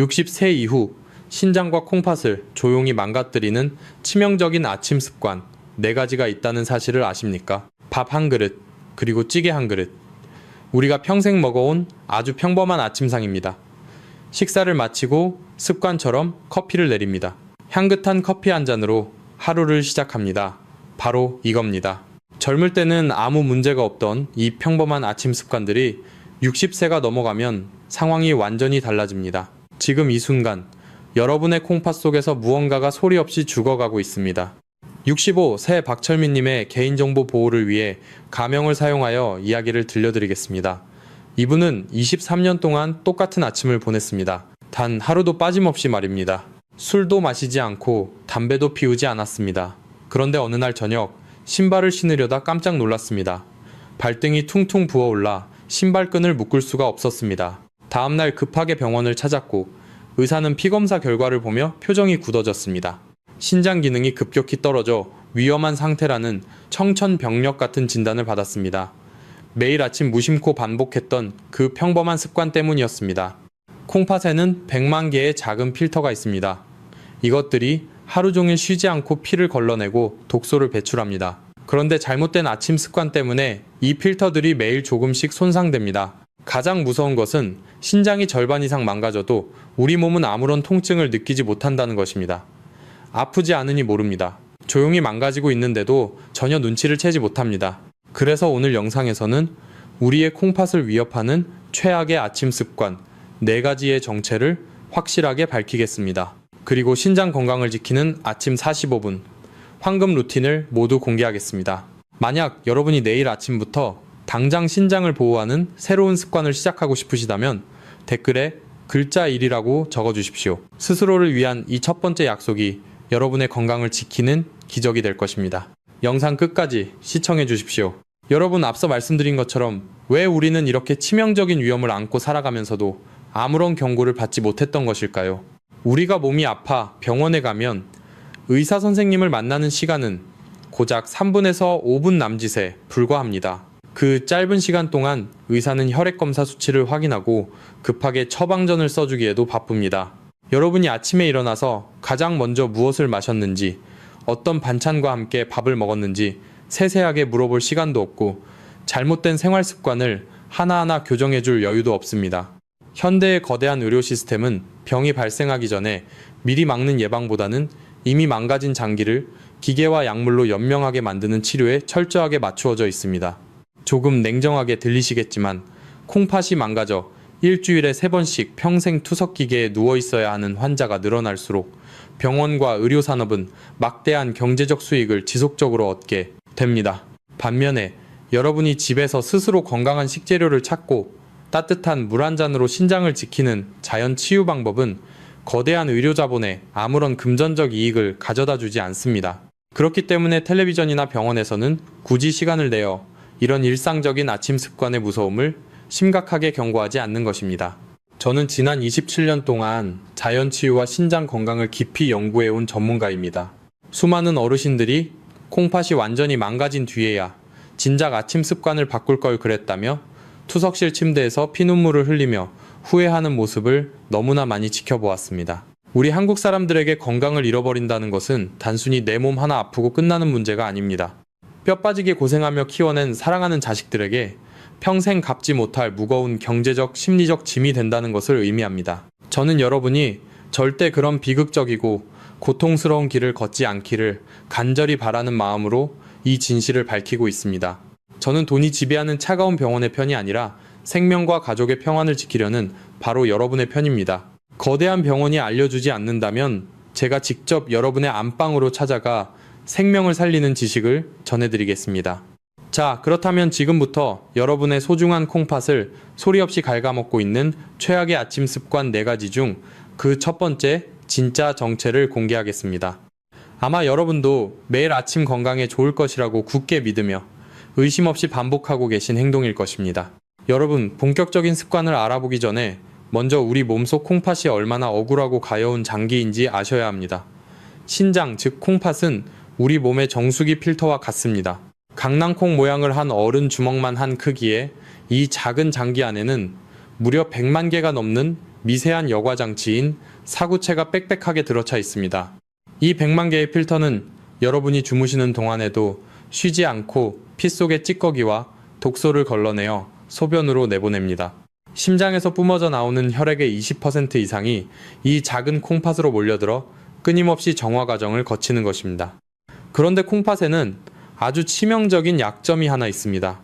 60세 이후 신장과 콩팥을 조용히 망가뜨리는 치명적인 아침 습관 4가지가 있다는 사실을 아십니까? 밥 한 그릇, 그리고 찌개 한 그릇. 우리가 평생 먹어온 아주 평범한 아침상입니다. 식사를 마치고 습관처럼 커피를 내립니다. 향긋한 커피 한 잔으로 하루를 시작합니다. 바로 이겁니다. 젊을 때는 아무 문제가 없던 이 평범한 아침 습관들이 60세가 넘어가면 상황이 완전히 달라집니다. 지금 이 순간 여러분의 콩팥 속에서 무언가가 소리 없이 죽어가고 있습니다. 65세 박철민님의 개인정보 보호를 위해 가명을 사용하여 이야기를 들려드리겠습니다. 이분은 23년 동안 똑같은 아침을 보냈습니다. 단 하루도 빠짐없이 말입니다. 술도 마시지 않고 담배도 피우지 않았습니다. 그런데 어느 날 저녁 신발을 신으려다 깜짝 놀랐습니다. 발등이 퉁퉁 부어올라 신발끈을 묶을 수가 없었습니다. 다음날 급하게 병원을 찾았고 의사는 피검사 결과를 보며 표정이 굳어졌습니다. 신장 기능이 급격히 떨어져 위험한 상태라는 청천벽력 같은 진단을 받았습니다. 매일 아침 무심코 반복했던 그 평범한 습관 때문이었습니다. 콩팥에는 100만 개의 작은 필터가 있습니다. 이것들이 하루 종일 쉬지 않고 피를 걸러내고 독소를 배출합니다. 그런데 잘못된 아침 습관 때문에 이 필터들이 매일 조금씩 손상됩니다. 가장 무서운 것은 신장이 절반 이상 망가져도 우리 몸은 아무런 통증을 느끼지 못한다는 것입니다. 아프지 않으니 모릅니다. 조용히 망가지고 있는데도 전혀 눈치를 채지 못합니다. 그래서 오늘 영상에서는 우리의 콩팥을 위협하는 최악의 아침 습관 4가지의 정체를 확실하게 밝히겠습니다. 그리고 신장 건강을 지키는 아침 45분 황금 루틴을 모두 공개하겠습니다. 만약 여러분이 내일 아침부터 당장 신장을 보호하는 새로운 습관을 시작하고 싶으시다면 댓글에 글자 1이라고 적어주십시오. 스스로를 위한 이 첫 번째 약속이 여러분의 건강을 지키는 기적이 될 것입니다. 영상 끝까지 시청해 주십시오. 여러분, 앞서 말씀드린 것처럼 왜 우리는 이렇게 치명적인 위험을 안고 살아가면서도 아무런 경고를 받지 못했던 것일까요? 우리가 몸이 아파 병원에 가면 의사 선생님을 만나는 시간은 고작 3분에서 5분 남짓에 불과합니다. 그 짧은 시간 동안 의사는 혈액검사 수치를 확인하고 급하게 처방전을 써주기에도 바쁩니다. 여러분이 아침에 일어나서 가장 먼저 무엇을 마셨는지, 어떤 반찬과 함께 밥을 먹었는지 세세하게 물어볼 시간도 없고 잘못된 생활 습관을 하나하나 교정해줄 여유도 없습니다. 현대의 거대한 의료 시스템은 병이 발생하기 전에 미리 막는 예방보다는 이미 망가진 장기를 기계와 약물로 연명하게 만드는 치료에 철저하게 맞추어져 있습니다. 조금 냉정하게 들리시겠지만 콩팥이 망가져 일주일에 3번씩 평생 투석기계에 누워있어야 하는 환자가 늘어날수록 병원과 의료산업은 막대한 경제적 수익을 지속적으로 얻게 됩니다. 반면에 여러분이 집에서 스스로 건강한 식재료를 찾고 따뜻한 물 한 잔으로 신장을 지키는 자연 치유 방법은 거대한 의료 자본에 아무런 금전적 이익을 가져다 주지 않습니다. 그렇기 때문에 텔레비전이나 병원에서는 굳이 시간을 내어 이런 일상적인 아침 습관의 무서움을 심각하게 경고하지 않는 것입니다. 저는 지난 27년 동안 자연치유와 신장 건강을 깊이 연구해온 전문가입니다. 수많은 어르신들이 콩팥이 완전히 망가진 뒤에야 진작 아침 습관을 바꿀 걸 그랬다며 투석실 침대에서 피눈물을 흘리며 후회하는 모습을 너무나 많이 지켜보았습니다. 우리 한국 사람들에게 건강을 잃어버린다는 것은 단순히 내 몸 하나 아프고 끝나는 문제가 아닙니다. 뼈 빠지게 고생하며 키워낸 사랑하는 자식들에게 평생 갚지 못할 무거운 경제적, 심리적 짐이 된다는 것을 의미합니다. 저는 여러분이 절대 그런 비극적이고 고통스러운 길을 걷지 않기를 간절히 바라는 마음으로 이 진실을 밝히고 있습니다. 저는 돈이 지배하는 차가운 병원의 편이 아니라 생명과 가족의 평안을 지키려는 바로 여러분의 편입니다. 거대한 병원이 알려주지 않는다면 제가 직접 여러분의 안방으로 찾아가 생명을 살리는 지식을 전해드리겠습니다. 자, 그렇다면 지금부터 여러분의 소중한 콩팥을 소리 없이 갉아먹고 있는 최악의 아침 습관 4가지 중 그 첫 번째 진짜 정체를 공개하겠습니다. 아마 여러분도 매일 아침 건강에 좋을 것이라고 굳게 믿으며 의심 없이 반복하고 계신 행동일 것입니다. 여러분, 본격적인 습관을 알아보기 전에 먼저 우리 몸속 콩팥이 얼마나 억울하고 가여운 장기인지 아셔야 합니다. 신장, 즉 콩팥은 우리 몸의 정수기 필터와 같습니다. 강낭콩 모양을 한 어른 주먹만 한 크기의 이 작은 장기 안에는 무려 100만 개가 넘는 미세한 여과 장치인 사구체가 빽빽하게 들어차 있습니다. 이 100만 개의 필터는 여러분이 주무시는 동안에도 쉬지 않고 피 속의 찌꺼기와 독소를 걸러내어 소변으로 내보냅니다. 심장에서 뿜어져 나오는 혈액의 20% 이상이 이 작은 콩팥으로 몰려들어 끊임없이 정화 과정을 거치는 것입니다. 그런데 콩팥에는 아주 치명적인 약점이 하나 있습니다.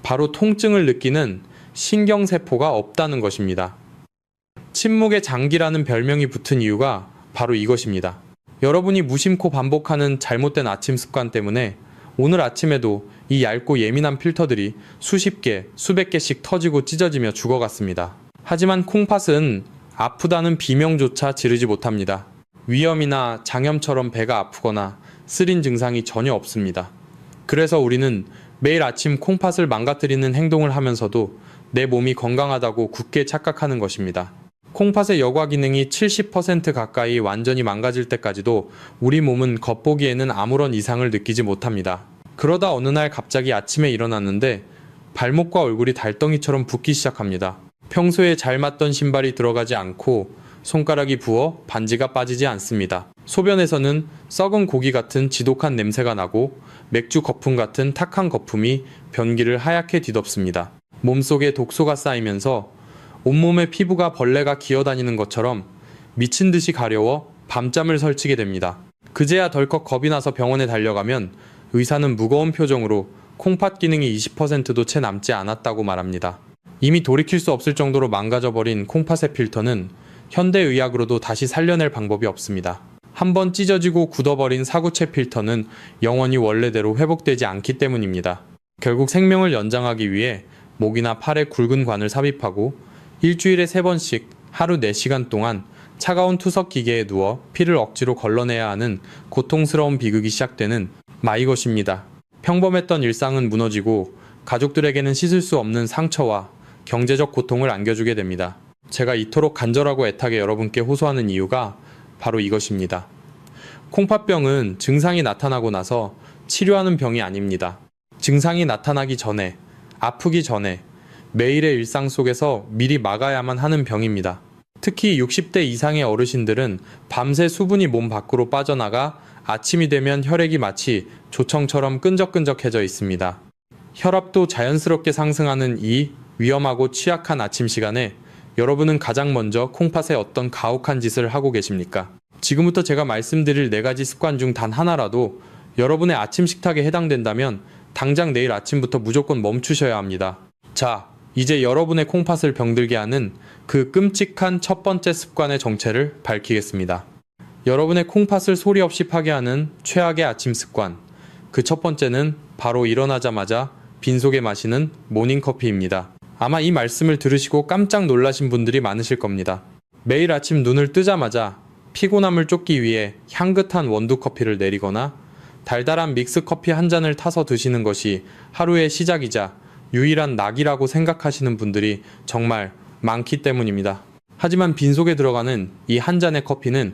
바로 통증을 느끼는 신경세포가 없다는 것입니다. 침묵의 장기라는 별명이 붙은 이유가 바로 이것입니다. 여러분이 무심코 반복하는 잘못된 아침 습관 때문에 오늘 아침에도 이 얇고 예민한 필터들이 수십 개, 수백 개씩 터지고 찢어지며 죽어갔습니다. 하지만 콩팥은 아프다는 비명조차 지르지 못합니다. 위염이나 장염처럼 배가 아프거나 쓰린 증상이 전혀 없습니다. 그래서 우리는 매일 아침 콩팥을 망가뜨리는 행동을 하면서도 내 몸이 건강하다고 굳게 착각하는 것입니다. 콩팥의 여과 기능이 70% 가까이 완전히 망가질 때까지도 우리 몸은 겉보기에는 아무런 이상을 느끼지 못합니다. 그러다 어느 날 갑자기 아침에 일어났는데 발목과 얼굴이 달덩이처럼 붓기 시작합니다. 평소에 잘 맞던 신발이 들어가지 않고 손가락이 부어 반지가 빠지지 않습니다. 소변에서는 썩은 고기 같은 지독한 냄새가 나고 맥주 거품 같은 탁한 거품이 변기를 하얗게 뒤덮습니다. 몸속에 독소가 쌓이면서 온몸의 피부가 벌레가 기어다니는 것처럼 미친 듯이 가려워 밤잠을 설치게 됩니다. 그제야 덜컥 겁이 나서 병원에 달려가면 의사는 무거운 표정으로 콩팥 기능이 20%도 채 남지 않았다고 말합니다. 이미 돌이킬 수 없을 정도로 망가져버린 콩팥의 필터는 현대의학으로도 다시 살려낼 방법이 없습니다. 한번 찢어지고 굳어버린 사구체 필터는 영원히 원래대로 회복되지 않기 때문입니다. 결국 생명을 연장하기 위해 목이나 팔에 굵은 관을 삽입하고 일주일에 3번씩 하루 4시간 동안 차가운 투석 기계에 누워 피를 억지로 걸러내야 하는 고통스러운 비극이 시작되는 마이것입니다. 평범했던 일상은 무너지고 가족들에게는 씻을 수 없는 상처와 경제적 고통을 안겨주게 됩니다. 제가 이토록 간절하고 애타게 여러분께 호소하는 이유가 바로 이것입니다. 콩팥병은 증상이 나타나고 나서 치료하는 병이 아닙니다. 증상이 나타나기 전에, 아프기 전에 매일의 일상 속에서 미리 막아야만 하는 병입니다. 특히 60대 이상의 어르신들은 밤새 수분이 몸 밖으로 빠져나가 아침이 되면 혈액이 마치 조청처럼 끈적끈적해져 있습니다. 혈압도 자연스럽게 상승하는 이 위험하고 취약한 아침 시간에 여러분은 가장 먼저 콩팥에 어떤 가혹한 짓을 하고 계십니까? 지금부터 제가 말씀드릴 4가지 습관 중 단 하나라도 여러분의 아침 식탁에 해당된다면 당장 내일 아침부터 무조건 멈추셔야 합니다. 자, 이제 여러분의 콩팥을 병들게 하는 그 끔찍한 첫 번째 습관의 정체를 밝히겠습니다. 여러분의 콩팥을 소리 없이 파괴하는 최악의 아침 습관. 그 첫 번째는 바로 일어나자마자 빈속에 마시는 모닝커피입니다. 아마 이 말씀을 들으시고 깜짝 놀라신 분들이 많으실 겁니다. 매일 아침 눈을 뜨자마자 피곤함을 쫓기 위해 향긋한 원두커피를 내리거나 달달한 믹스커피 한 잔을 타서 드시는 것이 하루의 시작이자 유일한 낙이라고 생각하시는 분들이 정말 많기 때문입니다. 하지만 빈속에 들어가는 이 한 잔의 커피는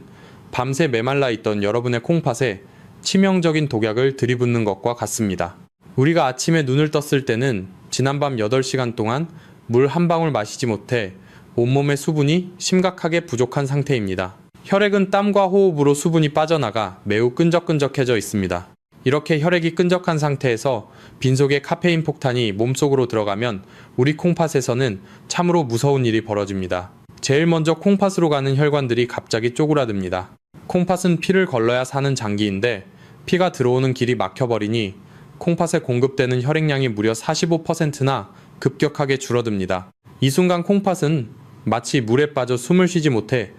밤새 메말라 있던 여러분의 콩팥에 치명적인 독약을 들이붓는 것과 같습니다. 우리가 아침에 눈을 떴을 때는 지난밤 8시간 동안 물 한 방울 마시지 못해 온몸의 수분이 심각하게 부족한 상태입니다. 혈액은 땀과 호흡으로 수분이 빠져나가 매우 끈적끈적해져 있습니다. 이렇게 혈액이 끈적한 상태에서 빈속의 카페인 폭탄이 몸속으로 들어가면 우리 콩팥에서는 참으로 무서운 일이 벌어집니다. 제일 먼저 콩팥으로 가는 혈관들이 갑자기 쪼그라듭니다. 콩팥은 피를 걸러야 사는 장기인데 피가 들어오는 길이 막혀버리니 콩팥에 공급되는 혈액량이 무려 45%나 급격하게 줄어듭니다. 이 순간 콩팥은 마치 물에 빠져 숨을 쉬지 못해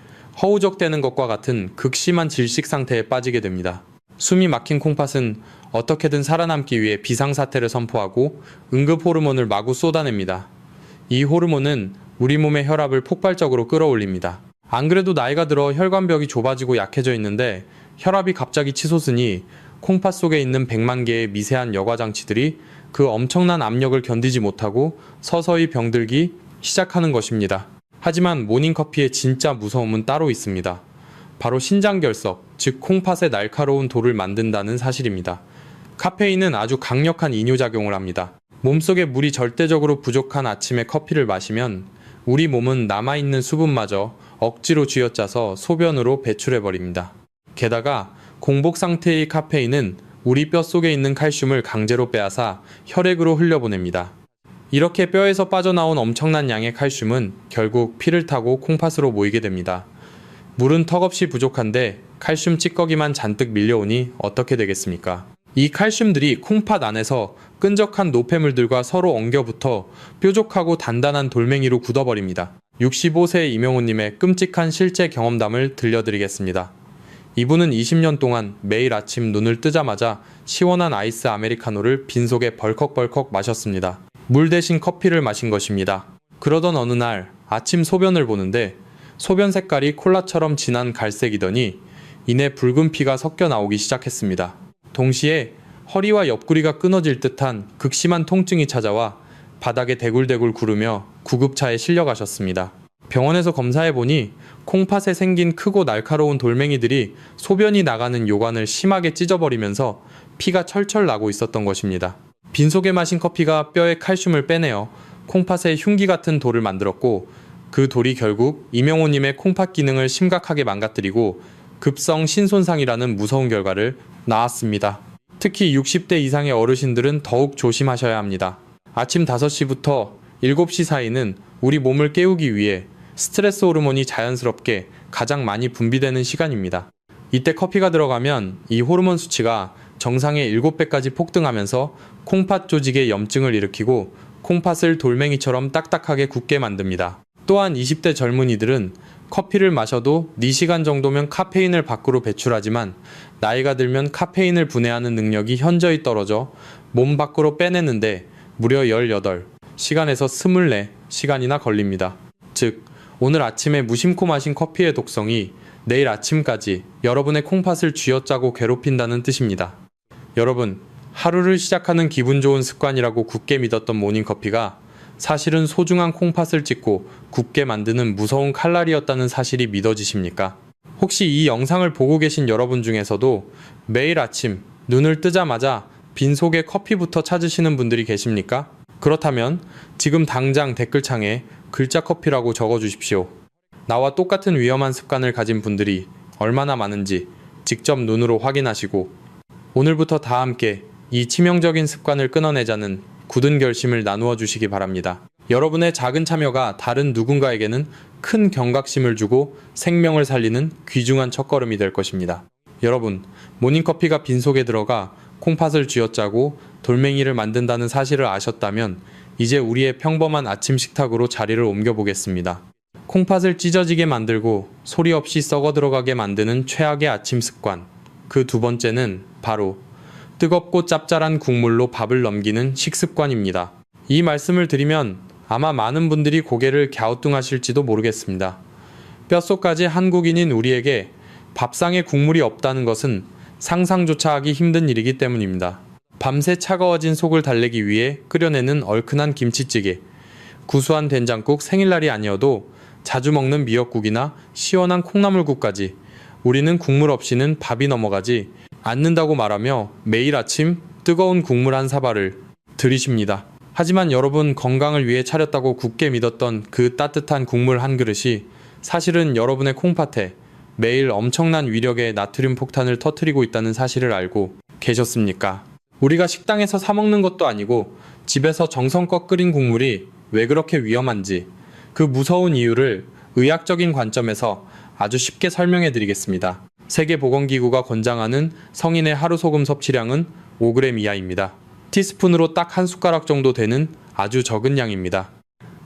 허우적대는 것과 같은 극심한 질식 상태에 빠지게 됩니다. 숨이 막힌 콩팥은 어떻게든 살아남기 위해 비상사태를 선포하고 응급 호르몬을 마구 쏟아냅니다. 이 호르몬은 우리 몸의 혈압을 폭발적으로 끌어올립니다. 안 그래도 나이가 들어 혈관벽이 좁아지고 약해져 있는데 혈압이 갑자기 치솟으니 콩팥 속에 있는 100만 개의 미세한 여과장치들이 그 엄청난 압력을 견디지 못하고 서서히 병들기 시작하는 것입니다. 하지만 모닝커피의 진짜 무서움은 따로 있습니다. 바로 신장결석, 즉 콩팥의 날카로운 돌을 만든다는 사실입니다. 카페인은 아주 강력한 이뇨작용을 합니다. 몸속에 물이 절대적으로 부족한 아침에 커피를 마시면 우리 몸은 남아있는 수분마저 억지로 쥐어짜서 소변으로 배출해버립니다. 게다가 공복 상태의 카페인은 우리 뼛속에 있는 칼슘을 강제로 빼앗아 혈액으로 흘려보냅니다. 이렇게 뼈에서 빠져나온 엄청난 양의 칼슘은 결국 피를 타고 콩팥으로 모이게 됩니다. 물은 턱없이 부족한데 칼슘 찌꺼기만 잔뜩 밀려오니 어떻게 되겠습니까? 이 칼슘들이 콩팥 안에서 끈적한 노폐물들과 서로 엉겨붙어 뾰족하고 단단한 돌멩이로 굳어버립니다. 65세 이명호님의 끔찍한 실제 경험담을 들려드리겠습니다. 이분은 20년 동안 매일 아침 눈을 뜨자마자 시원한 아이스 아메리카노를 빈속에 벌컥벌컥 마셨습니다. 물 대신 커피를 마신 것입니다. 그러던 어느 날 아침 소변을 보는데 소변 색깔이 콜라처럼 진한 갈색이더니 이내 붉은 피가 섞여 나오기 시작했습니다. 동시에 허리와 옆구리가 끊어질 듯한 극심한 통증이 찾아와 바닥에 대굴대굴 구르며 구급차에 실려가셨습니다. 병원에서 검사해보니 콩팥에 생긴 크고 날카로운 돌멩이들이 소변이 나가는 요관을 심하게 찢어버리면서 피가 철철 나고 있었던 것입니다. 빈속에 마신 커피가 뼈에 칼슘을 빼내어 콩팥에 흉기 같은 돌을 만들었고 그 돌이 결국 이명호님의 콩팥 기능을 심각하게 망가뜨리고 급성 신손상이라는 무서운 결과를 낳았습니다. 특히 60대 이상의 어르신들은 더욱 조심하셔야 합니다. 아침 5시부터 7시 사이는 우리 몸을 깨우기 위해 스트레스 호르몬이 자연스럽게 가장 많이 분비되는 시간입니다. 이때 커피가 들어가면 이 호르몬 수치가 정상의 7배까지 폭등하면서 콩팥 조직에 염증을 일으키고 콩팥을 돌멩이처럼 딱딱하게 굳게 만듭니다. 또한 20대 젊은이들은 커피를 마셔도 4시간 정도면 카페인을 밖으로 배출하지만 나이가 들면 카페인을 분해하는 능력이 현저히 떨어져 몸 밖으로 빼내는데 무려 18시간에서 24시간이나 걸립니다. 즉, 오늘 아침에 무심코 마신 커피의 독성이 내일 아침까지 여러분의 콩팥을 쥐어짜고 괴롭힌다는 뜻입니다. 여러분, 하루를 시작하는 기분 좋은 습관이라고 굳게 믿었던 모닝커피가 사실은 소중한 콩팥을 찢고 굳게 만드는 무서운 칼날이었다는 사실이 믿어지십니까? 혹시 이 영상을 보고 계신 여러분 중에서도 매일 아침 눈을 뜨자마자 빈속에 커피부터 찾으시는 분들이 계십니까? 그렇다면 지금 당장 댓글창에 글자 커피라고 적어주십시오. 나와 똑같은 위험한 습관을 가진 분들이 얼마나 많은지 직접 눈으로 확인하시고 오늘부터 다 함께 이 치명적인 습관을 끊어내자는 굳은 결심을 나누어 주시기 바랍니다. 여러분의 작은 참여가 다른 누군가에게는 큰 경각심을 주고 생명을 살리는 귀중한 첫걸음이 될 것입니다. 여러분, 모닝커피가 빈속에 들어가 콩팥을 쥐어짜고 돌멩이를 만든다는 사실을 아셨다면 이제 우리의 평범한 아침 식탁으로 자리를 옮겨보겠습니다. 콩팥을 찢어지게 만들고 소리 없이 썩어 들어가게 만드는 최악의 아침 습관. 그 두 번째는 바로 뜨겁고 짭짤한 국물로 밥을 넘기는 식습관입니다. 이 말씀을 드리면 아마 많은 분들이 고개를 갸우뚱하실지도 모르겠습니다. 뼛속까지 한국인인 우리에게 밥상에 국물이 없다는 것은 상상조차 하기 힘든 일이기 때문입니다. 밤새 차가워진 속을 달래기 위해 끓여내는 얼큰한 김치찌개, 구수한 된장국 생일날이 아니어도 자주 먹는 미역국이나 시원한 콩나물국까지 우리는 국물 없이는 밥이 넘어가지 않는다고 말하며 매일 아침 뜨거운 국물 한 사발을 들이십니다. 하지만 여러분 건강을 위해 차렸다고 굳게 믿었던 그 따뜻한 국물 한 그릇이 사실은 여러분의 콩팥에 매일 엄청난 위력의 나트륨 폭탄을 터뜨리고 있다는 사실을 알고 계셨습니까? 우리가 식당에서 사 먹는 것도 아니고 집에서 정성껏 끓인 국물이 왜 그렇게 위험한지 그 무서운 이유를 의학적인 관점에서 아주 쉽게 설명해 드리겠습니다. 세계보건기구가 권장하는 성인의 하루 소금 섭취량은 5g 이하입니다. 티스푼으로 딱 한 숟가락 정도 되는 아주 적은 양입니다.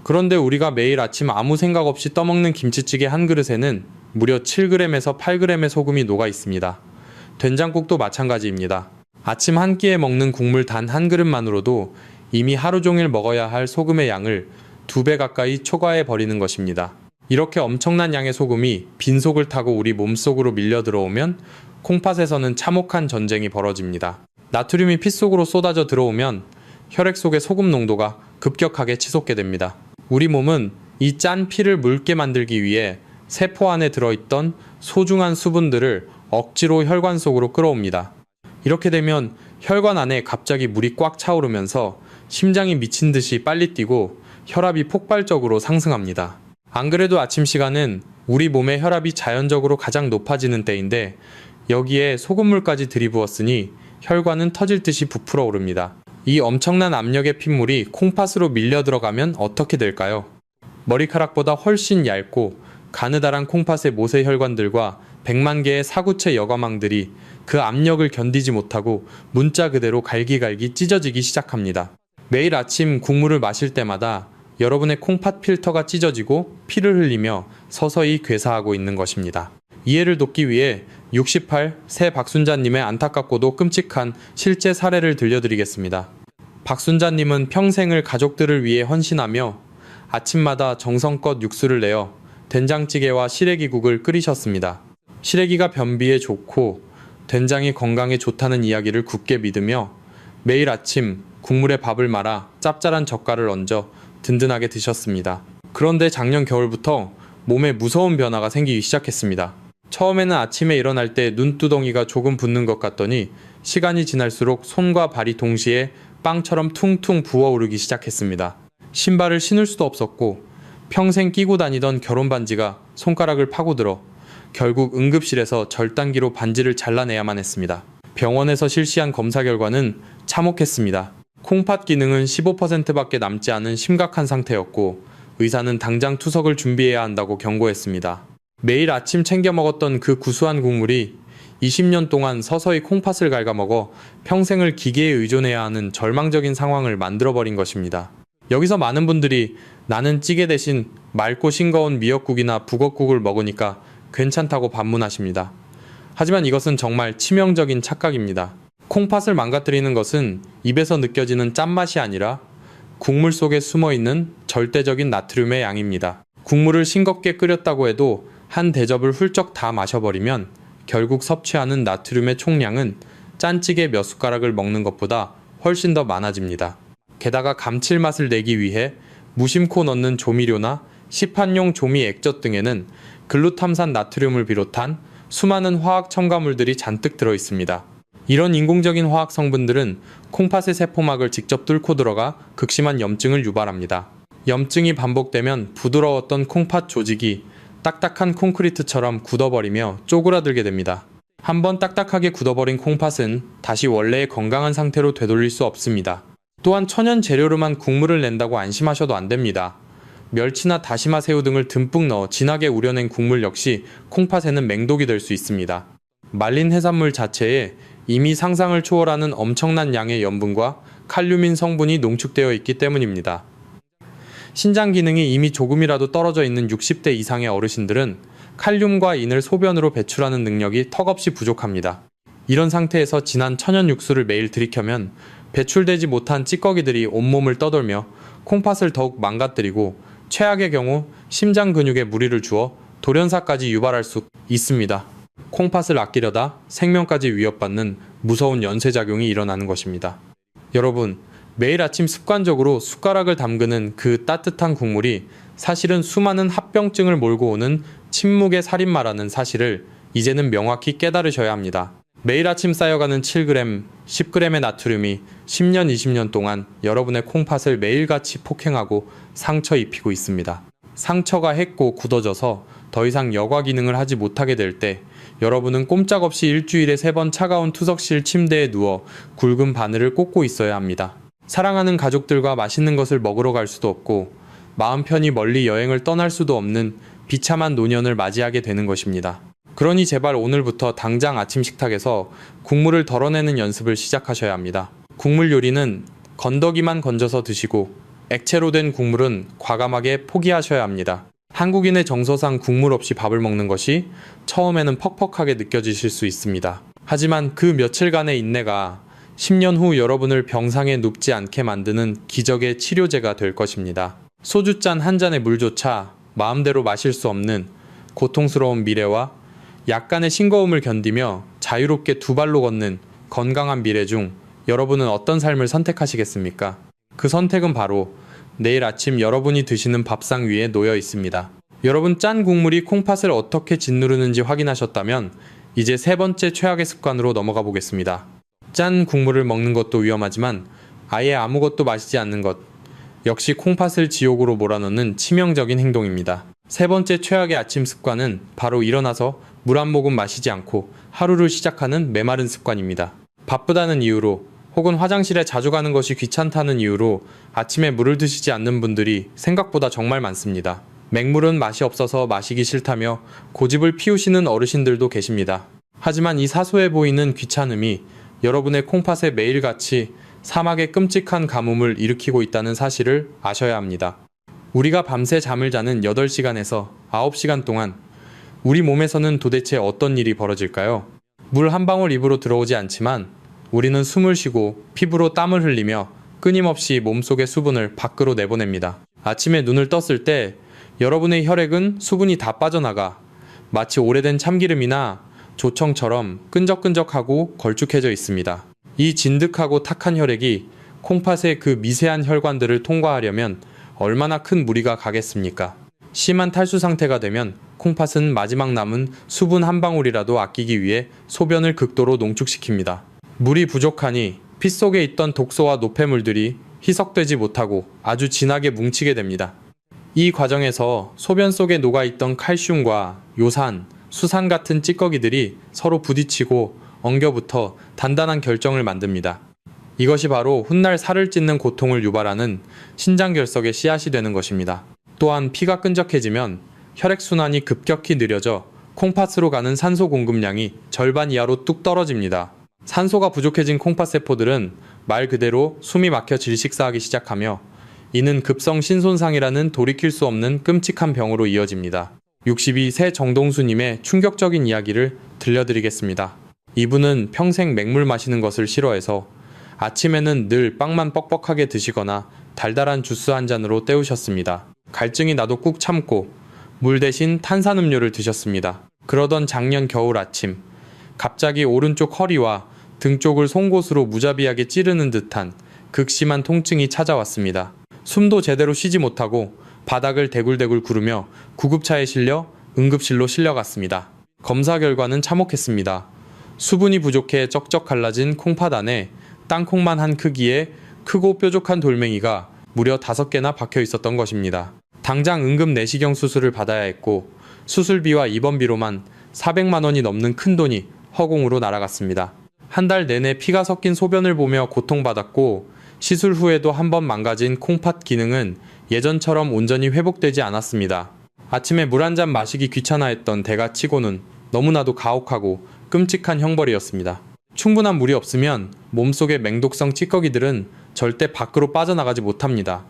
그런데 우리가 매일 아침 아무 생각 없이 떠먹는 김치찌개 한 그릇에는 무려 7g에서 8g의 소금이 녹아 있습니다. 된장국도 마찬가지입니다. 아침 한 끼에 먹는 국물 단 한 그릇만으로도 이미 하루 종일 먹어야 할 소금의 양을 2배 가까이 초과해 버리는 것입니다. 이렇게 엄청난 양의 소금이 빈속을 타고 우리 몸속으로 밀려 들어오면 콩팥에서는 참혹한 전쟁이 벌어집니다. 나트륨이 피 속으로 쏟아져 들어오면 혈액 속의 소금 농도가 급격하게 치솟게 됩니다. 우리 몸은 이 짠 피를 묽게 만들기 위해 세포 안에 들어있던 소중한 수분들을 억지로 혈관 속으로 끌어옵니다. 이렇게 되면 혈관 안에 갑자기 물이 꽉 차오르면서 심장이 미친 듯이 빨리 뛰고 혈압이 폭발적으로 상승합니다. 안 그래도 아침 시간은 우리 몸의 혈압이 자연적으로 가장 높아지는 때인데 여기에 소금물까지 들이부었으니 혈관은 터질 듯이 부풀어 오릅니다. 이 엄청난 압력의 핏물이 콩팥으로 밀려 들어가면 어떻게 될까요? 머리카락보다 훨씬 얇고 가느다란 콩팥의 모세 혈관들과 100만 개의 사구체 여과망들이 그 압력을 견디지 못하고 문자 그대로 갈기갈기 찢어지기 시작합니다. 매일 아침 국물을 마실 때마다 여러분의 콩팥 필터가 찢어지고 피를 흘리며 서서히 괴사하고 있는 것입니다. 이해를 돕기 위해 68 새 박순자님의 안타깝고도 끔찍한 실제 사례를 들려드리겠습니다. 박순자님은 평생을 가족들을 위해 헌신하며 아침마다 정성껏 육수를 내어 된장찌개와 시래기국을 끓이셨습니다. 시래기가 변비에 좋고 된장이 건강에 좋다는 이야기를 굳게 믿으며 매일 아침 국물에 밥을 말아 짭짤한 젓갈을 얹어 든든하게 드셨습니다. 그런데 작년 겨울부터 몸에 무서운 변화가 생기기 시작했습니다. 처음에는 아침에 일어날 때 눈두덩이가 조금 붓는 것 같더니 시간이 지날수록 손과 발이 동시에 빵처럼 퉁퉁 부어오르기 시작했습니다. 신발을 신을 수도 없었고 평생 끼고 다니던 결혼 반지가 손가락을 파고들어 결국 응급실에서 절단기로 반지를 잘라내야만 했습니다. 병원에서 실시한 검사 결과는 참혹했습니다. 콩팥 기능은 15%밖에 남지 않은 심각한 상태였고 의사는 당장 투석을 준비해야 한다고 경고했습니다. 매일 아침 챙겨 먹었던 그 구수한 국물이 20년 동안 서서히 콩팥을 갉아먹어 평생을 기계에 의존해야 하는 절망적인 상황을 만들어버린 것입니다. 여기서 많은 분들이 나는 찌개 대신 맑고 싱거운 미역국이나 북엇국을 먹으니까 괜찮다고 반문하십니다. 하지만 이것은 정말 치명적인 착각입니다. 콩팥을 망가뜨리는 것은 입에서 느껴지는 짠맛이 아니라 국물 속에 숨어있는 절대적인 나트륨의 양입니다. 국물을 싱겁게 끓였다고 해도 한 대접을 훌쩍 다 마셔버리면 결국 섭취하는 나트륨의 총량은 짠찌개 몇 숟가락을 먹는 것보다 훨씬 더 많아집니다. 게다가 감칠맛을 내기 위해 무심코 넣는 조미료나 시판용 조미 액젓 등에는 글루탐산 나트륨을 비롯한 수많은 화학 첨가물들이 잔뜩 들어 있습니다. 이런 인공적인 화학 성분들은 콩팥의 세포막을 직접 뚫고 들어가 극심한 염증을 유발합니다. 염증이 반복되면 부드러웠던 콩팥 조직이 딱딱한 콘크리트처럼 굳어버리며 쪼그라들게 됩니다. 한번 딱딱하게 굳어버린 콩팥은 다시 원래의 건강한 상태로 되돌릴 수 없습니다. 또한 천연 재료로만 국물을 낸다고 안심하셔도 안 됩니다. 멸치나 다시마 새우 등을 듬뿍 넣어 진하게 우려낸 국물 역시 콩팥에는 맹독이 될 수 있습니다. 말린 해산물 자체에 이미 상상을 초월하는 엄청난 양의 염분과 칼륨인 성분이 농축되어 있기 때문입니다. 신장 기능이 이미 조금이라도 떨어져 있는 60대 이상의 어르신들은 칼륨과 인을 소변으로 배출하는 능력이 턱없이 부족합니다. 이런 상태에서 진한 천연 육수를 매일 들이켜면 배출되지 못한 찌꺼기들이 온몸을 떠돌며 콩팥을 더욱 망가뜨리고 최악의 경우 심장 근육에 무리를 주어 돌연사까지 유발할 수 있습니다. 콩팥을 아끼려다 생명까지 위협받는 무서운 연쇄작용이 일어나는 것입니다. 여러분, 매일 아침 습관적으로 숟가락을 담그는 그 따뜻한 국물이 사실은 수많은 합병증을 몰고 오는 침묵의 살인마라는 사실을 이제는 명확히 깨달으셔야 합니다. 매일 아침 쌓여가는 7g, 10g의 나트륨이 10년, 20년 동안 여러분의 콩팥을 매일같이 폭행하고 상처 입히고 있습니다. 상처가 햅고 굳어져서 더 이상 여과 기능을 하지 못하게 될 때 여러분은 꼼짝없이 일주일에 3번 차가운 투석실 침대에 누워 굵은 바늘을 꽂고 있어야 합니다. 사랑하는 가족들과 맛있는 것을 먹으러 갈 수도 없고 마음 편히 멀리 여행을 떠날 수도 없는 비참한 노년을 맞이하게 되는 것입니다. 그러니 제발 오늘부터 당장 아침 식탁에서 국물을 덜어내는 연습을 시작하셔야 합니다. 국물 요리는 건더기만 건져서 드시고 액체로 된 국물은 과감하게 포기하셔야 합니다. 한국인의 정서상 국물 없이 밥을 먹는 것이 처음에는 퍽퍽하게 느껴지실 수 있습니다. 하지만 그 며칠간의 인내가 10년 후 여러분을 병상에 눕지 않게 만드는 기적의 치료제가 될 것입니다. 소주잔 한 잔의 물조차 마음대로 마실 수 없는 고통스러운 미래와 약간의 싱거움을 견디며 자유롭게 두 발로 걷는 건강한 미래 중 여러분은 어떤 삶을 선택하시겠습니까? 그 선택은 바로 내일 아침 여러분이 드시는 밥상 위에 놓여 있습니다. 여러분, 짠 국물이 콩팥을 어떻게 짓누르는지 확인하셨다면 이제 세 번째 최악의 습관으로 넘어가 보겠습니다. 짠 국물을 먹는 것도 위험하지만 아예 아무것도 마시지 않는 것, 역시 콩팥을 지옥으로 몰아넣는 치명적인 행동입니다. 세 번째 최악의 아침 습관은 바로 일어나서 물 한 모금 마시지 않고 하루를 시작하는 메마른 습관입니다. 바쁘다는 이유로 혹은 화장실에 자주 가는 것이 귀찮다는 이유로 아침에 물을 드시지 않는 분들이 생각보다 정말 많습니다. 맹물은 맛이 없어서 마시기 싫다며 고집을 피우시는 어르신들도 계십니다. 하지만 이 사소해 보이는 귀찮음이 여러분의 콩팥에 매일같이 사막의 끔찍한 가뭄을 일으키고 있다는 사실을 아셔야 합니다. 우리가 밤새 잠을 자는 8시간에서 9시간 동안 우리 몸에서는 도대체 어떤 일이 벌어질까요? 물 한 방울 입으로 들어오지 않지만 우리는 숨을 쉬고 피부로 땀을 흘리며 끊임없이 몸속의 수분을 밖으로 내보냅니다. 아침에 눈을 떴을 때 여러분의 혈액은 수분이 다 빠져나가 마치 오래된 참기름이나 조청처럼 끈적끈적하고 걸쭉해져 있습니다. 이 진득하고 탁한 혈액이 콩팥의 그 미세한 혈관들을 통과하려면 얼마나 큰 무리가 가겠습니까? 심한 탈수 상태가 되면 콩팥은 마지막 남은 수분 한 방울이라도 아끼기 위해 소변을 극도로 농축시킵니다. 물이 부족하니 피 속에 있던 독소와 노폐물들이 희석되지 못하고 아주 진하게 뭉치게 됩니다. 이 과정에서 소변 속에 녹아있던 칼슘과 요산, 수산 같은 찌꺼기들이 서로 부딪히고 엉겨붙어 단단한 결정을 만듭니다. 이것이 바로 훗날 살을 찢는 고통을 유발하는 신장결석의 씨앗이 되는 것입니다. 또한 피가 끈적해지면 혈액순환이 급격히 느려져 콩팥으로 가는 산소 공급량이 절반 이하로 뚝 떨어집니다. 산소가 부족해진 콩팥세포들은 말 그대로 숨이 막혀 질식사하기 시작하며 이는 급성 신손상이라는 돌이킬 수 없는 끔찍한 병으로 이어집니다. 62세 정동수님의 충격적인 이야기를 들려드리겠습니다. 이분은 평생 맹물 마시는 것을 싫어해서 아침에는 늘 빵만 뻑뻑하게 드시거나 달달한 주스 한 잔으로 때우셨습니다. 갈증이 나도 꾹 참고 물 대신 탄산음료를 드셨습니다. 그러던 작년 겨울 아침, 갑자기 오른쪽 허리와 등 쪽을 송곳으로 무자비하게 찌르는 듯한 극심한 통증이 찾아왔습니다. 숨도 제대로 쉬지 못하고 바닥을 대굴대굴 구르며 구급차에 실려 응급실로 실려갔습니다. 검사 결과는 참혹했습니다. 수분이 부족해 쩍쩍 갈라진 콩팥 안에 땅콩만 한 크기의 크고 뾰족한 돌멩이가 무려 5개나 박혀 있었던 것입니다. 당장 응급 내시경 수술을 받아야 했고 수술비와 입원비로만 400만 원이 넘는 큰돈이 허공으로 날아갔습니다. 한 달 내내 피가 섞인 소변을 보며 고통받았고 시술 후에도 한 번 망가진 콩팥 기능은 예전처럼 온전히 회복되지 않았습니다. 아침에 물 한 잔 마시기 귀찮아했던 대가치고는 너무나도 가혹하고 끔찍한 형벌이었습니다. 충분한 물이 없으면 몸속의 맹독성 찌꺼기들은 절대 밖으로 빠져나가지 못합니다.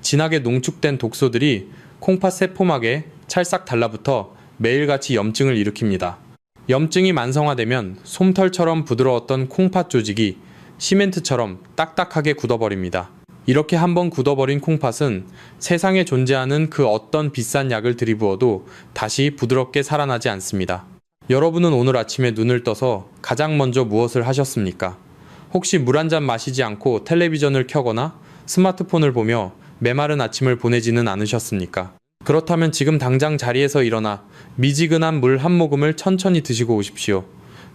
진하게 농축된 독소들이 콩팥 세포막에 찰싹 달라붙어 매일같이 염증을 일으킵니다. 염증이 만성화되면 솜털처럼 부드러웠던 콩팥 조직이 시멘트처럼 딱딱하게 굳어버립니다. 이렇게 한번 굳어버린 콩팥은 세상에 존재하는 그 어떤 비싼 약을 들이부어도 다시 부드럽게 살아나지 않습니다. 여러분은 오늘 아침에 눈을 떠서 가장 먼저 무엇을 하셨습니까? 혹시 물 한 잔 마시지 않고 텔레비전을 켜거나 스마트폰을 보며 메마른 아침을 보내지는 않으셨습니까? 그렇다면 지금 당장 자리에서 일어나 미지근한 물 한 모금을 천천히 드시고 오십시오.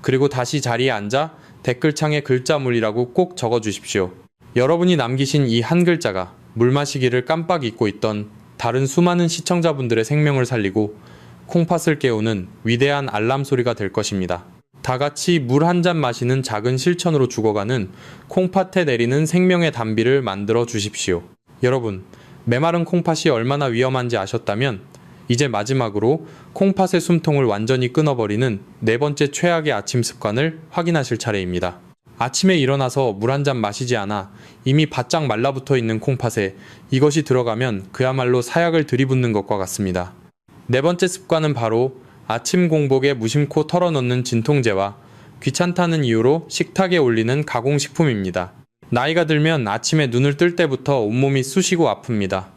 그리고 다시 자리에 앉아 댓글창에 글자물이라고 꼭 적어주십시오. 여러분이 남기신 이 한 글자가 물 마시기를 깜빡 잊고 있던 다른 수많은 시청자분들의 생명을 살리고 콩팥을 깨우는 위대한 알람 소리가 될 것입니다. 다 같이 물 한 잔 마시는 작은 실천으로 죽어가는 콩팥에 내리는 생명의 단비를 만들어 주십시오. 여러분, 메마른 콩팥이 얼마나 위험한지 아셨다면 이제 마지막으로 콩팥의 숨통을 완전히 끊어버리는 네 번째 최악의 아침 습관을 확인하실 차례입니다. 아침에 일어나서 물 한 잔 마시지 않아 이미 바짝 말라붙어 있는 콩팥에 이것이 들어가면 그야말로 사약을 들이붓는 것과 같습니다. 네 번째 습관은 바로 아침 공복에 무심코 털어넣는 진통제와 귀찮다는 이유로 식탁에 올리는 가공식품입니다. 나이가 들면 아침에 눈을 뜰 때부터 온몸이 쑤시고 아픕니다.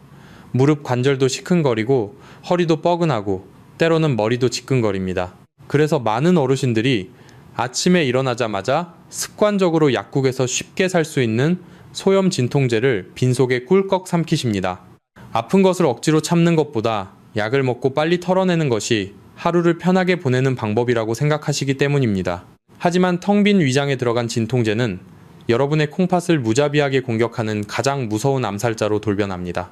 무릎 관절도 시큰거리고 허리도 뻐근하고 때로는 머리도 지끈거립니다. 그래서 많은 어르신들이 아침에 일어나자마자 습관적으로 약국에서 쉽게 살 수 있는 소염 진통제를 빈속에 꿀꺽 삼키십니다. 아픈 것을 억지로 참는 것보다 약을 먹고 빨리 털어내는 것이 하루를 편하게 보내는 방법이라고 생각하시기 때문입니다. 하지만 텅 빈 위장에 들어간 진통제는 여러분의 콩팥을 무자비하게 공격하는 가장 무서운 암살자로 돌변합니다.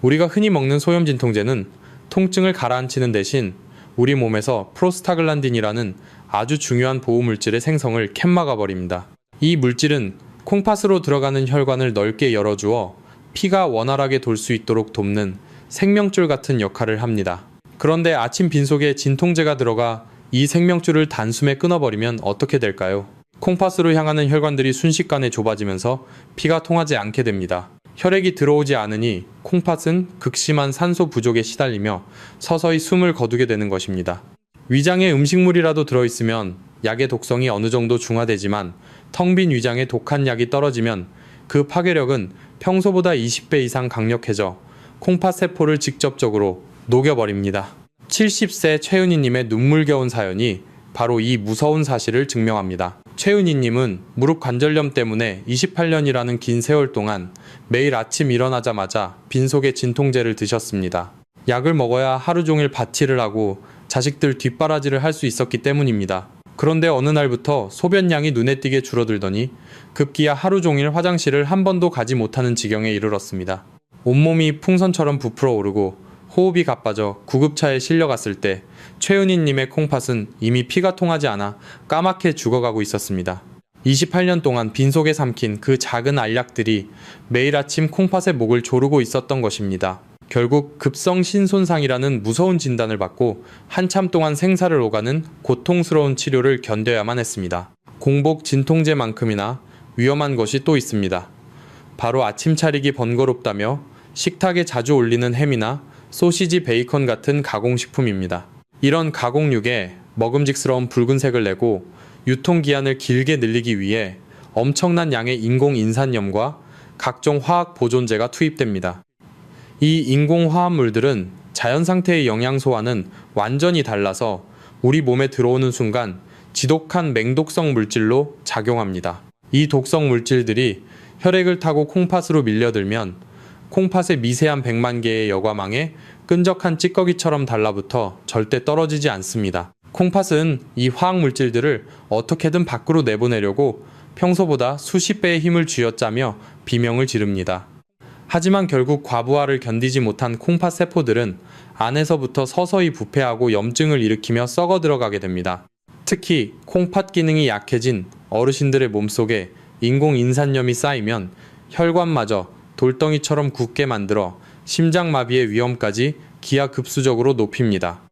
우리가 흔히 먹는 소염 진통제는 통증을 가라앉히는 대신 우리 몸에서 프로스타글란딘이라는 아주 중요한 보호물질의 생성을 캔막아 버립니다. 이 물질은 콩팥으로 들어가는 혈관을 넓게 열어주어 피가 원활하게 돌 수 있도록 돕는 생명줄 같은 역할을 합니다. 그런데 아침 빈속에 진통제가 들어가 이 생명줄을 단숨에 끊어버리면 어떻게 될까요? 콩팥으로 향하는 혈관들이 순식간에 좁아지면서 피가 통하지 않게 됩니다. 혈액이 들어오지 않으니 콩팥은 극심한 산소 부족에 시달리며 서서히 숨을 거두게 되는 것입니다. 위장에 음식물이라도 들어있으면 약의 독성이 어느 정도 중화되지만 텅 빈 위장에 독한 약이 떨어지면 그 파괴력은 평소보다 20배 이상 강력해져 콩팥 세포를 직접적으로 녹여버립니다. 70세 최은희님의 눈물겨운 사연이 바로 이 무서운 사실을 증명합니다. 최은희님은 무릎 관절염 때문에 28년이라는 긴 세월 동안 매일 아침 일어나자마자 빈속에 진통제를 드셨습니다. 약을 먹어야 하루 종일 밭일을 하고 자식들 뒷바라지를 할 수 있었기 때문입니다. 그런데 어느 날부터 소변량이 눈에 띄게 줄어들더니 급기야 하루 종일 화장실을 한 번도 가지 못하는 지경에 이르렀습니다. 온몸이 풍선처럼 부풀어 오르고 호흡이 가빠져 구급차에 실려갔을 때 최은희님의 콩팥은 이미 피가 통하지 않아 까맣게 죽어가고 있었습니다. 28년 동안 빈속에 삼킨 그 작은 알약들이 매일 아침 콩팥의 목을 조르고 있었던 것입니다. 결국 급성신손상이라는 무서운 진단을 받고 한참 동안 생사를 오가는 고통스러운 치료를 견뎌야만 했습니다. 공복 진통제만큼이나 위험한 것이 또 있습니다. 바로 아침 차리기 번거롭다며 식탁에 자주 올리는 햄이나 소시지, 베이컨 같은 가공식품입니다. 이런 가공육에 먹음직스러운 붉은색을 내고 유통기한을 길게 늘리기 위해 엄청난 양의 인공인산염과 각종 화학 보존제가 투입됩니다. 이 인공화합물들은 자연 상태의 영양소와는 완전히 달라서 우리 몸에 들어오는 순간 지독한 맹독성 물질로 작용합니다. 이 독성 물질들이 혈액을 타고 콩팥으로 밀려들면 콩팥의 미세한 100만 개의 여과망에 끈적한 찌꺼기처럼 달라붙어 절대 떨어지지 않습니다. 콩팥은 이 화학 물질들을 어떻게든 밖으로 내보내려고 평소보다 수십 배의 힘을 쥐어짜며 비명을 지릅니다. 하지만 결국 과부하를 견디지 못한 콩팥 세포들은 안에서부터 서서히 부패하고 염증을 일으키며 썩어 들어가게 됩니다. 특히 콩팥 기능이 약해진 어르신들의 몸속에 인공인산염이 쌓이면 혈관마저 돌덩이처럼 굳게 만들어 심장마비의 위험까지 기하급수적으로 높입니다.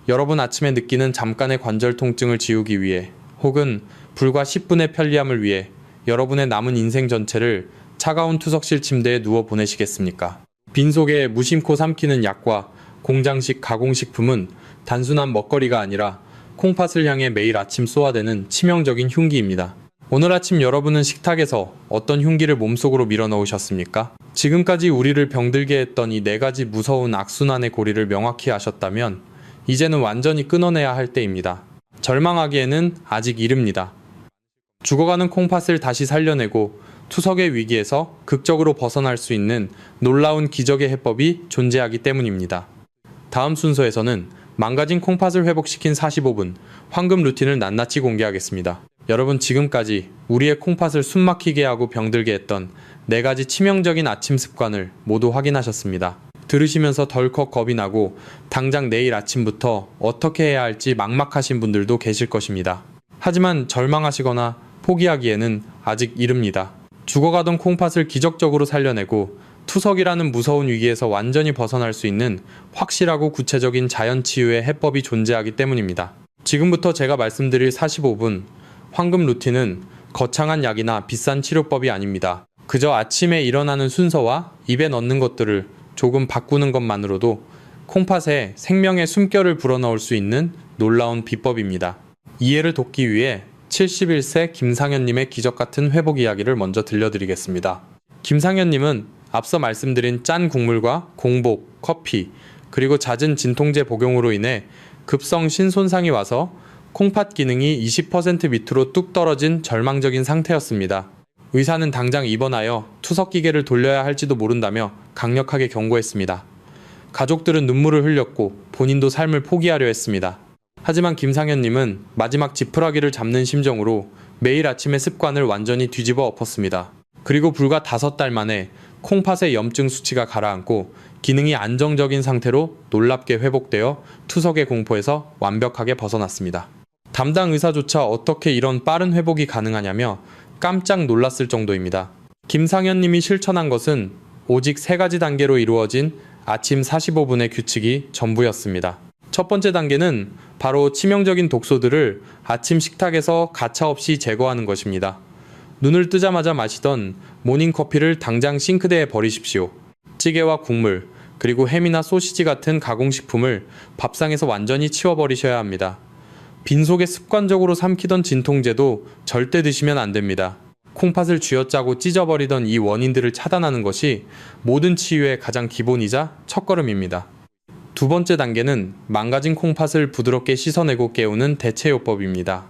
여러분 아침에 느끼는 잠깐의 관절 통증을 지우기 위해 혹은 불과 10분의 편리함을 위해 여러분의 남은 인생 전체를 차가운 투석실 침대에 누워 보내시겠습니까? 빈속에 무심코 삼키는 약과 공장식 가공식품은 단순한 먹거리가 아니라 콩팥을 향해 매일 아침 쏘아대는 치명적인 흉기입니다. 오늘 아침 여러분은 식탁에서 어떤 흉기를 몸속으로 밀어넣으셨습니까? 지금까지 우리를 병들게 했던 이 4가지 무서운 악순환의 고리를 명확히 아셨다면 이제는 완전히 끊어내야 할 때입니다. 절망하기에는 아직 이릅니다. 죽어가는 콩팥을 다시 살려내고 투석의 위기에서 극적으로 벗어날 수 있는 놀라운 기적의 해법이 존재하기 때문입니다. 다음 순서에서는 망가진 콩팥을 회복시킨 45분 황금 루틴을 낱낱이 공개하겠습니다. 여러분 지금까지 우리의 콩팥을 숨막히게 하고 병들게 했던 4가지 치명적인 아침 습관을 모두 확인하셨습니다. 들으시면서 덜컥 겁이 나고 당장 내일 아침부터 어떻게 해야 할지 막막하신 분들도 계실 것입니다. 하지만 절망하시거나 포기하기에는 아직 이릅니다. 죽어가던 콩팥을 기적적으로 살려내고 투석이라는 무서운 위기에서 완전히 벗어날 수 있는 확실하고 구체적인 자연치유의 해법이 존재하기 때문입니다. 지금부터 제가 말씀드릴 45분 황금 루틴은 거창한 약이나 비싼 치료법이 아닙니다. 그저 아침에 일어나는 순서와 입에 넣는 것들을 조금 바꾸는 것만으로도 콩팥에 생명의 숨결을 불어넣을 수 있는 놀라운 비법입니다. 이해를 돕기 위해 71세 김상현님의 기적같은 회복 이야기를 먼저 들려드리겠습니다. 김상현님은 앞서 말씀드린 짠 국물과 공복, 커피, 그리고 잦은 진통제 복용으로 인해 급성 신손상이 와서 콩팥 기능이 20% 밑으로 뚝 떨어진 절망적인 상태였습니다. 의사는 당장 입원하여 투석기계를 돌려야 할지도 모른다며 강력하게 경고했습니다. 가족들은 눈물을 흘렸고 본인도 삶을 포기하려 했습니다. 하지만 김상현님은 마지막 지푸라기를 잡는 심정으로 매일 아침의 습관을 완전히 뒤집어 엎었습니다. 그리고 불과 5달 만에 콩팥의 염증 수치가 가라앉고 기능이 안정적인 상태로 놀랍게 회복되어 투석의 공포에서 완벽하게 벗어났습니다. 담당 의사조차 어떻게 이런 빠른 회복이 가능하냐며 깜짝 놀랐을 정도입니다. 김상현 님이 실천한 것은 오직 3가지 단계로 이루어진 아침 45분의 규칙이 전부였습니다. 첫 번째 단계는 바로 치명적인 독소들을 아침 식탁에서 가차없이 제거하는 것입니다. 눈을 뜨자마자 마시던 모닝커피를 당장 싱크대에 버리십시오. 찌개와 국물, 그리고 햄이나 소시지 같은 가공식품을 밥상에서 완전히 치워버리셔야 합니다. 빈속에 습관적으로 삼키던 진통제도 절대 드시면 안 됩니다. 콩팥을 쥐어짜고 찢어버리던 이 원인들을 차단하는 것이 모든 치유의 가장 기본이자 첫걸음입니다. 두 번째 단계는 망가진 콩팥을 부드럽게 씻어내고 깨우는 대체요법입니다.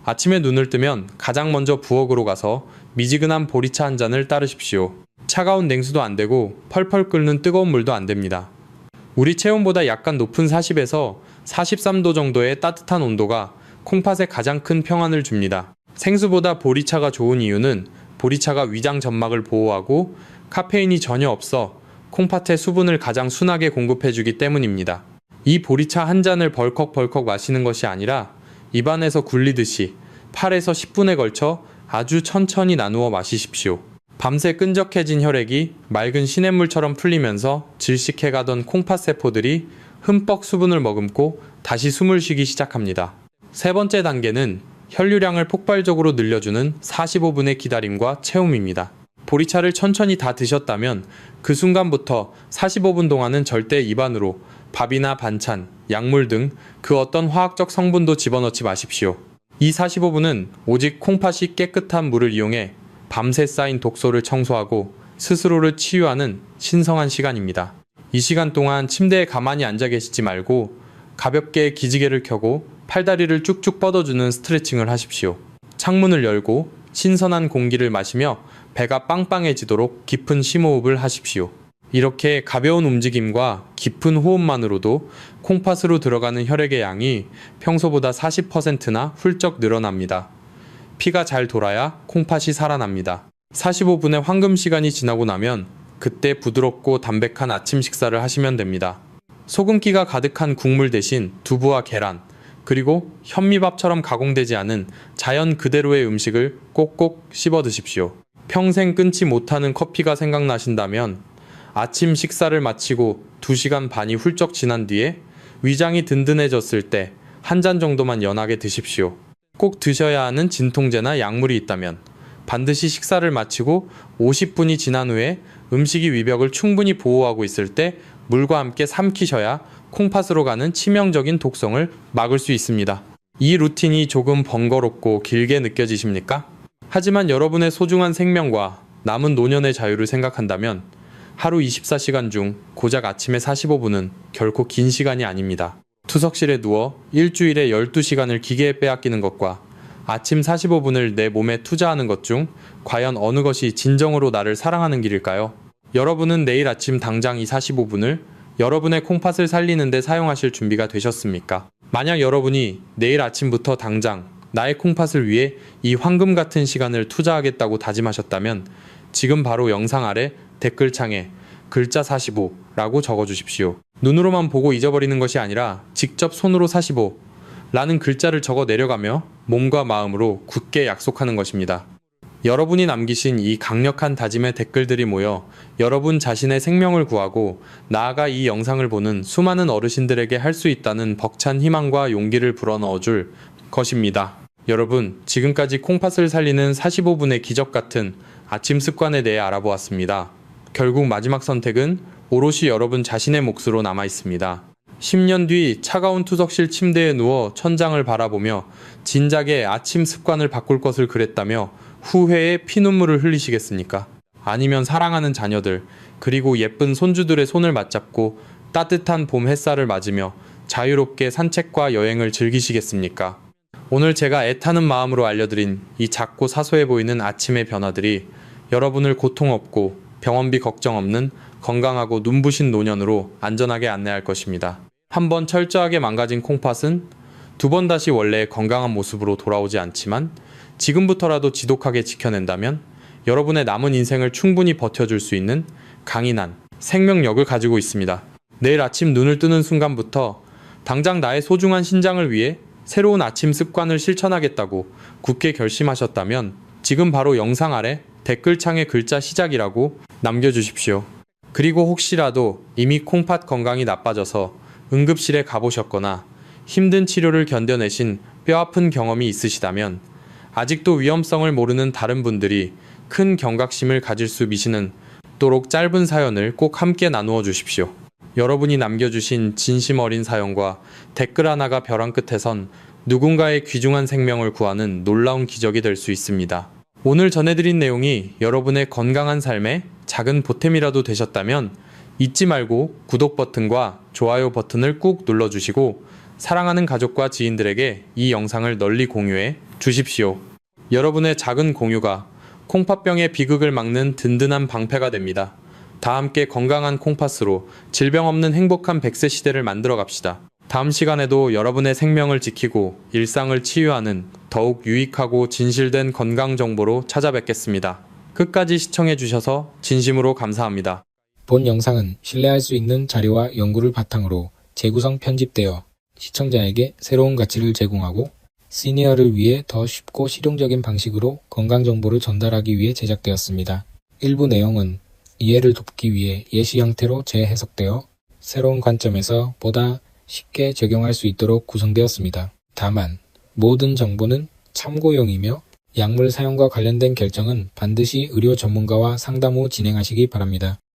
아침에 눈을 뜨면 가장 먼저 부엌으로 가서 미지근한 보리차 한 잔을 따르십시오. 차가운 냉수도 안 되고 펄펄 끓는 뜨거운 물도 안 됩니다. 우리 체온보다 약간 높은 40에서 43도 정도의 따뜻한 온도가 콩팥에 가장 큰 평안을 줍니다. 생수보다 보리차가 좋은 이유는 보리차가 위장 점막을 보호하고 카페인이 전혀 없어 콩팥에 수분을 가장 순하게 공급해주기 때문입니다. 이 보리차 한 잔을 벌컥벌컥 마시는 것이 아니라 입안에서 굴리듯이 8에서 10분에 걸쳐 아주 천천히 나누어 마시십시오. 밤새 끈적해진 혈액이 맑은 시냇물처럼 풀리면서 질식해가던 콩팥 세포들이 흠뻑 수분을 머금고 다시 숨을 쉬기 시작합니다. 세 번째 단계는 혈류량을 폭발적으로 늘려주는 45분의 기다림과 체움입니다. 보리차를 천천히 다 드셨다면 그 순간부터 45분 동안은 절대 입안으로 밥이나 반찬, 약물 등 그 어떤 화학적 성분도 집어넣지 마십시오. 이 45분은 오직 콩팥이 깨끗한 물을 이용해 밤새 쌓인 독소를 청소하고 스스로를 치유하는 신성한 시간입니다. 이 시간 동안 침대에 가만히 앉아 계시지 말고 가볍게 기지개를 켜고 팔다리를 쭉쭉 뻗어주는 스트레칭을 하십시오. 창문을 열고 신선한 공기를 마시며 배가 빵빵해지도록 깊은 심호흡을 하십시오. 이렇게 가벼운 움직임과 깊은 호흡만으로도 콩팥으로 들어가는 혈액의 양이 평소보다 40%나 훌쩍 늘어납니다. 피가 잘 돌아야 콩팥이 살아납니다. 45분의 황금 시간이 지나고 나면 그때 부드럽고 담백한 아침 식사를 하시면 됩니다. 소금기가 가득한 국물 대신 두부와 계란, 그리고 현미밥처럼 가공되지 않은 자연 그대로의 음식을 꼭꼭 씹어 드십시오. 평생 끊지 못하는 커피가 생각나신다면 아침 식사를 마치고 2시간 반이 훌쩍 지난 뒤에 위장이 든든해졌을 때 한 잔 정도만 연하게 드십시오. 꼭 드셔야 하는 진통제나 약물이 있다면 반드시 식사를 마치고 50분이 지난 후에 음식이 위벽을 충분히 보호하고 있을 때 물과 함께 삼키셔야 콩팥으로 가는 치명적인 독성을 막을 수 있습니다. 이 루틴이 조금 번거롭고 길게 느껴지십니까? 하지만 여러분의 소중한 생명과 남은 노년의 자유를 생각한다면 하루 24시간 중 고작 아침의 45분은 결코 긴 시간이 아닙니다. 투석실에 누워 일주일에 12시간을 기계에 빼앗기는 것과 아침 45분을 내 몸에 투자하는 것 중 과연 어느 것이 진정으로 나를 사랑하는 길일까요? 여러분은 내일 아침 당장 이 45분을 여러분의 콩팥을 살리는 데 사용하실 준비가 되셨습니까? 만약 여러분이 내일 아침부터 당장 나의 콩팥을 위해 이 황금 같은 시간을 투자하겠다고 다짐하셨다면 지금 바로 영상 아래 댓글창에 글자 45라고 적어주십시오. 눈으로만 보고 잊어버리는 것이 아니라 직접 손으로 45라는 글자를 적어 내려가며 몸과 마음으로 굳게 약속하는 것입니다. 여러분이 남기신 이 강력한 다짐의 댓글들이 모여 여러분 자신의 생명을 구하고 나아가 이 영상을 보는 수많은 어르신들에게 할 수 있다는 벅찬 희망과 용기를 불어넣어줄 것입니다. 여러분, 지금까지 콩팥을 살리는 45분의 기적 같은 아침 습관에 대해 알아보았습니다. 결국 마지막 선택은 오롯이 여러분 자신의 몫으로 남아 있습니다. 10년 뒤 차가운 투석실 침대에 누워 천장을 바라보며 진작에 아침 습관을 바꿀 것을 그랬다며 후회의 피눈물을 흘리시겠습니까? 아니면 사랑하는 자녀들, 그리고 예쁜 손주들의 손을 맞잡고 따뜻한 봄 햇살을 맞으며 자유롭게 산책과 여행을 즐기시겠습니까? 오늘 제가 애타는 마음으로 알려드린 이 작고 사소해 보이는 아침의 변화들이 여러분을 고통 없고 병원비 걱정 없는 건강하고 눈부신 노년으로 안전하게 안내할 것입니다. 한번 철저하게 망가진 콩팥은 두 번 다시 원래의 건강한 모습으로 돌아오지 않지만 지금부터라도 지독하게 지켜낸다면 여러분의 남은 인생을 충분히 버텨줄 수 있는 강인한 생명력을 가지고 있습니다. 내일 아침 눈을 뜨는 순간부터 당장 나의 소중한 신장을 위해 새로운 아침 습관을 실천하겠다고 굳게 결심하셨다면 지금 바로 영상 아래 댓글창에 글자 시작이라고 남겨주십시오. 그리고 혹시라도 이미 콩팥 건강이 나빠져서 응급실에 가보셨거나 힘든 치료를 견뎌내신 뼈아픈 경험이 있으시다면 아직도 위험성을 모르는 다른 분들이 큰 경각심을 가질 수 미시는 짧은 사연을 꼭 함께 나누어 주십시오. 여러분이 남겨주신 진심 어린 사연과 댓글 하나가 벼랑 끝에선 누군가의 귀중한 생명을 구하는 놀라운 기적이 될 수 있습니다. 오늘 전해드린 내용이 여러분의 건강한 삶에 작은 보탬이라도 되셨다면 잊지 말고 구독 버튼과 좋아요 버튼을 꾹 눌러주시고 사랑하는 가족과 지인들에게 이 영상을 널리 공유해 주십시오. 여러분의 작은 공유가 콩팥병의 비극을 막는 든든한 방패가 됩니다. 다 함께 건강한 콩팥으로 질병 없는 행복한 100세 시대를 만들어 갑시다. 다음 시간에도 여러분의 생명을 지키고 일상을 치유하는 더욱 유익하고 진실된 건강 정보로 찾아뵙겠습니다. 끝까지 시청해 주셔서 진심으로 감사합니다. 본 영상은 신뢰할 수 있는 자료와 연구를 바탕으로 재구성 편집되어 시청자에게 새로운 가치를 제공하고 시니어를 위해 더 쉽고 실용적인 방식으로 건강 정보를 전달하기 위해 제작되었습니다. 일부 내용은 이해를 돕기 위해 예시 형태로 재해석되어 새로운 관점에서 보다 쉽게 적용할 수 있도록 구성되었습니다. 다만 모든 정보는 참고용이며 약물 사용과 관련된 결정은 반드시 의료 전문가와 상담 후 진행하시기 바랍니다.